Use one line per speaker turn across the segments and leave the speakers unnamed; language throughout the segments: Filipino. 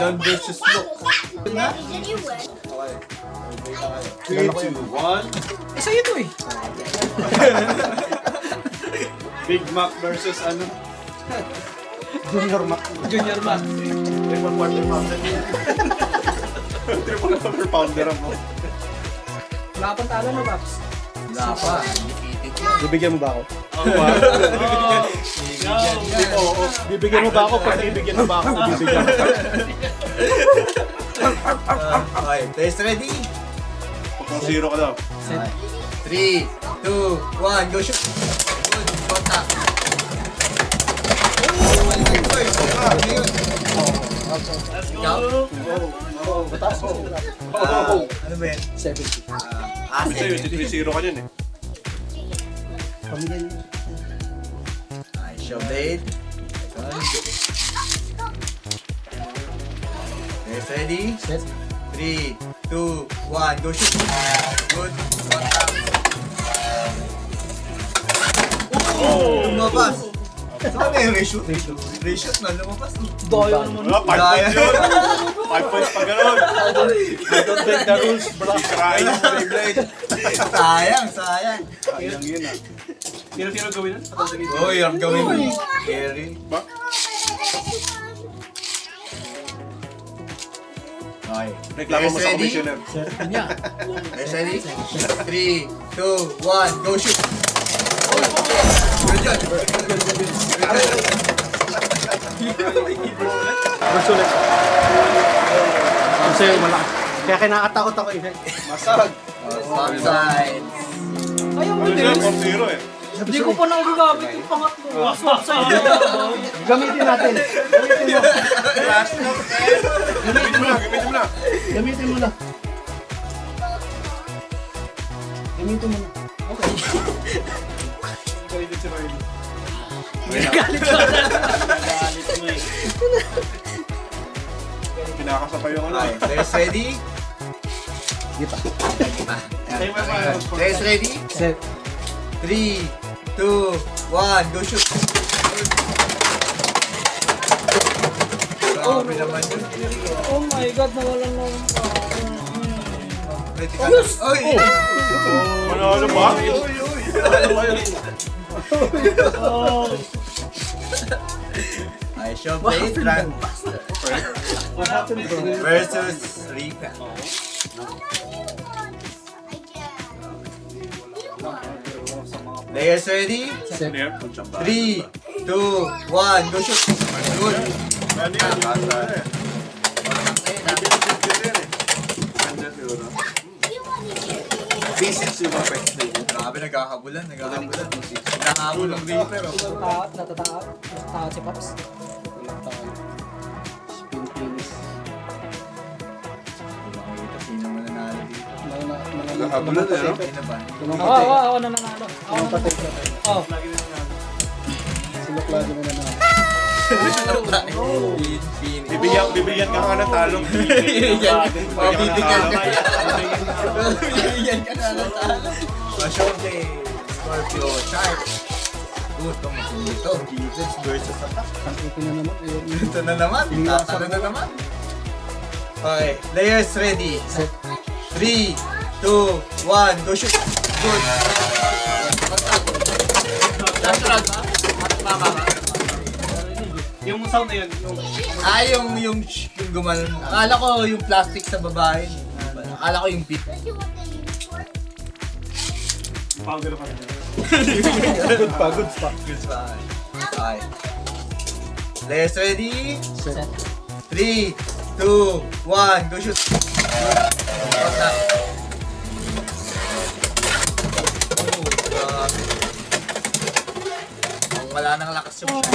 John versus Luke.
Did you win?
Okay. 3, 2, 1.
Eh, sa'yo to eh.
Big Mac versus ano?
Junior Mac. Junior Mac.
Triple quarter pounder. Triple quarter pounder mo.
Wala pang talo na, Paps.
Wala pa.
Bibigyan mo ba ako?
Bibigyan mo ba ako? Pag bibigyan mo ba ako? Bibigyan mo ba?
Okay, test ready?
Kung zero ka daw.
3, 2, 1, go shoot! Good, contact! Ikaw? Ano ba yan?
70.
Kasi 3-0 ka yun eh.
Pamilya niyo.
Nice shot, blade. Test ready?
Set.
3, 2, 1, go shoot! Good, contact! Lumabas! Saan na yung reshoot? Reshoot na, lumabas.
Doyo naman.
5 points yun. 5 points pa gano'n. I don't break the rules, bro. Try.
Sayang, sayang.
Sayang yun ah.
Tiro-tiro gawin nun?
Oh, yung gawin mo. Carry.
Ba?
Okay.
Reklamo mo sa commissioner.
Kanya.
Guys, ready? 3, 2, 1, go shoot! Good job!
Magsulit. Kasi malaki. Kaya kinakatakot ako eh.
Masag.
Stop sign.
Ayaw mo
Ano
din.
siya? 4-0 eh.
Hindi ko pa nagagamit yung pangatlo. Waswak sa'yo. Gamitin natin. Gamitin mo.
Last knock eh. Gamitin mo na, gamitin mo na.
Gamitin mo na. Gamitin mo na. Okay.
Galit si Riley.
Galit ko na.
Galit mo eh. Pinakasapay yung ano.
Okay, guys, ready?
Gita.
Guys, ready?
Set.
3, 2, 1, go shoot! Grabe naman yun.
Oh my God, nawalan na.
Critical. Oy!
Manalo ba?
I shall play Trump
What happened, bro?
versus Rika. Players ready?
Set.
3, 2, 1, go shoot! Good!
Basic silver pets na yun.
Grabe, nagkakabulan. Nakahabol ng Reaper.
Natatakot, natatakot si Paps. Pilipinas.
Sino mo nanalo dito?
Nakabulan eh, no?
Sino ba?
Ako na nanalo. Ako na nanalo. Oh. Sinok lagi na nanalo.
Bibigyan ka nga ng talong.
Bibigyan ka na ng talo. Masyonte, Scorpio, Shark. Itong dito, defense versus attack.
Ito na naman.
Ito na naman, tatalo na naman. Okay, players ready.
Set.
3, 2, 1, go shoot. Good. Natural ba? Mama ba?
Yung sound na yun.
Yung gumanon. Akala ko yung plastic sa babae. Akala ko yung beat.
Powder pa rin.
Good pa.
Good pa. Okay. Players ready?
Set.
3, 2, 1, go shoot. Contact. Oh, grabe. Ang wala nang lakas yung shot.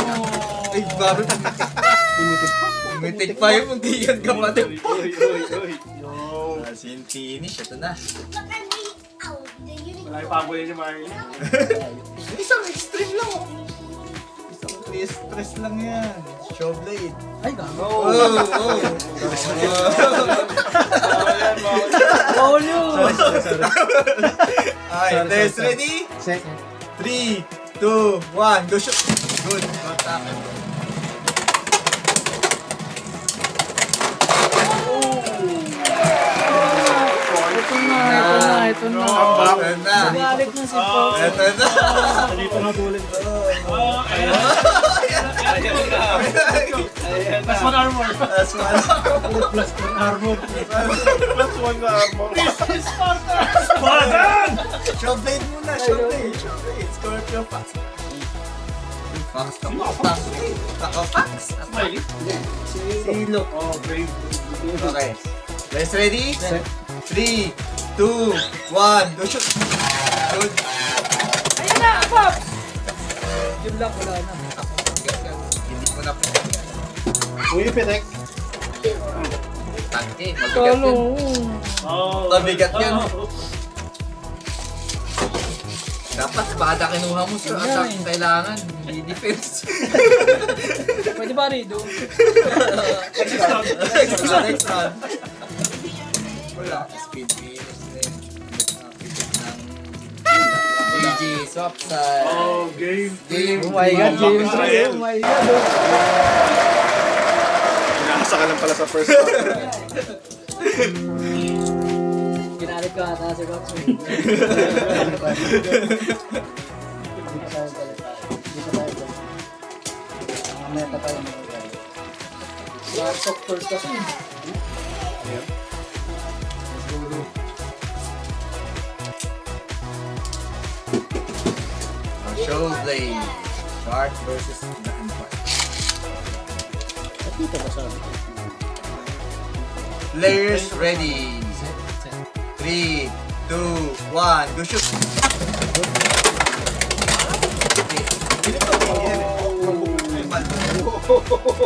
Ay, grabe. Tumitig pa yung muntikan kapatid. Sin finish, ito na.
Wala yung pabo yun yung Marley.
Isang extreme lang oh. Isang stress lang yan. Show blade.
Ay, gago.
Oh.
Bawal yun.
Okay, test ready?
Set.
3, 2, 1, go shoot! Good, contact.
Ito na.
Ito na.
Galit na si Fox.
Ito na.
Dito na tulit.
Plus one armor.
That's one.
Plus one armor.
Plus one na armor.
Showblade muna, Showblade. Showblade. Scorpio Fox. Fox, Fox. Fox.
Smiley.
Silo.
Oh, brave.
Okay. Guys, ready? 3, 2, 1, go shoot! Good.
Ayun na, Pops! Yun lang, wala na.
Hindi ko na pinag-yan.
Uy, pitek.
Tangke, mabigat yun.
Oh.
Mabigat yun. Dapat bada kinuha mo sa attack kailangan, hindi defense.
Pwede ba rin doon?
Next round. Wala. Speed minus din. GG, swap side.
Oh, game.
Game.
Oh my God, James.
Israel.
Oh my God.
Inaasa ka lang pala sa first round.
Kinalit ka ata si Pops. Dito tayo balik. Mga meta tayo magagalit. Mga doctors kasi.
Showblade. Shark versus Black.
Dito ba sa
Players ready. 3, 2, 1, go shoot!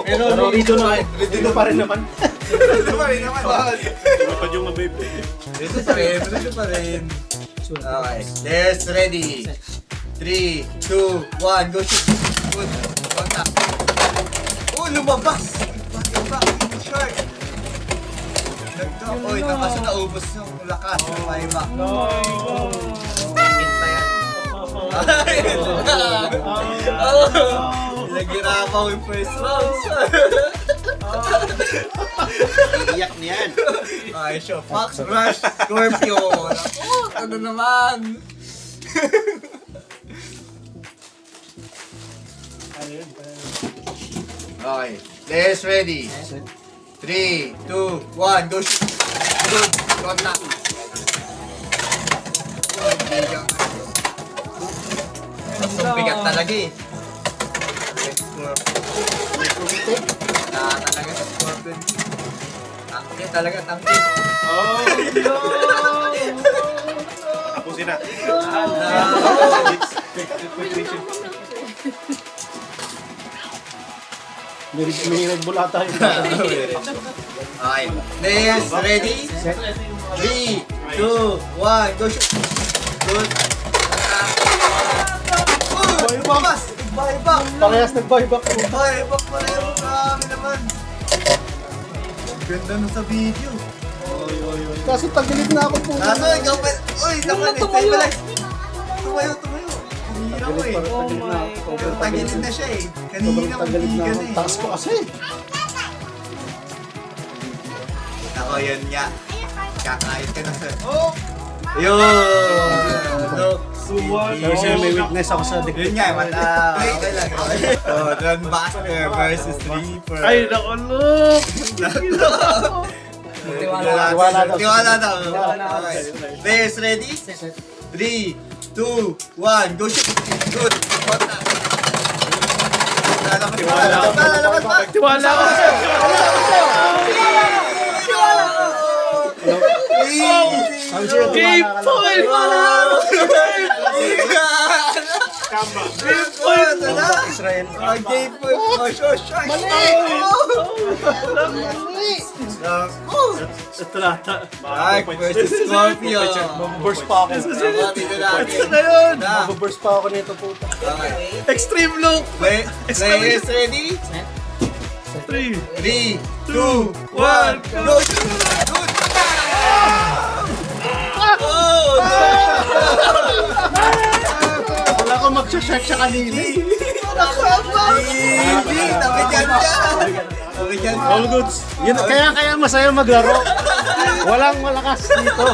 Pero dito na. Dito pa rin naman.
Dito pa rin naman.
Dapat yung mababe.
Dito pa rin, dito pa rin. Okay, players ready. 3, 2, 1, go shoot! Good, contact. Oh, lumabas! Lumabas, shark! Oy, kaso naubos yung lakas ng Maima. Higit pa yan. Naghirapan ko yung first round.
Iyak niyan.
Ay, siya. Fox Rush, Scorpio. Ano naman? Okay, players ready. 3, 2, 1, go shoot! Good, contact! Ang bigat talaga eh. Talaga sa Scorpion. Tangke talaga, tangke.
Oh, tapusin na. May Red Bull ata yun.
Okay, players ready? 3, 2, 1, go shoot! Good. Buyback! Buyback!
Parehas nag-buyback mo.
Buyback pa rin! Grabe naman! Ganda na sa video.
Kaso tagilid na ako po.
Kaso ikaw pa... Uy! Naman! Stabilize! Tumayo! Hihira mo eh.
Oh my God.
Tagilid na siya eh. Kanina mabigan eh.
Taas ko kasi.
Ako yun nga. Kakayot ka na sir. Oh! Yun! Look!
Kasi may weakness ako sa
Yun nga, okay lang. Oh, Drunbuster versus Reaper.
Ay, naku, look!
Tiwala.
Tiwala na.
Tiwala.
Okay. Players ready? 3, 2, 1, go shoot! Good! Contact! Lalakas pa!
Tiwala ako sa'yo! Game point! Kamba.
Game point!
Israel.
Game point! Oh, shush!
Ito lata.
Dark versus Scorpio.
Mababurst pa ako.
Dito natin.
na yun!
Na.
Mababurst pa ako nito puta.
Okay.
Extreme look!
Players ready?
3,
3, 2, 1, go! Good! Oh!
wala akong mag-shark siya kanina.
Hindi! Nabigyan ka! Nabigyan ka!
All goods. Yun, kaya masaya maglaro. Walang malakas dito.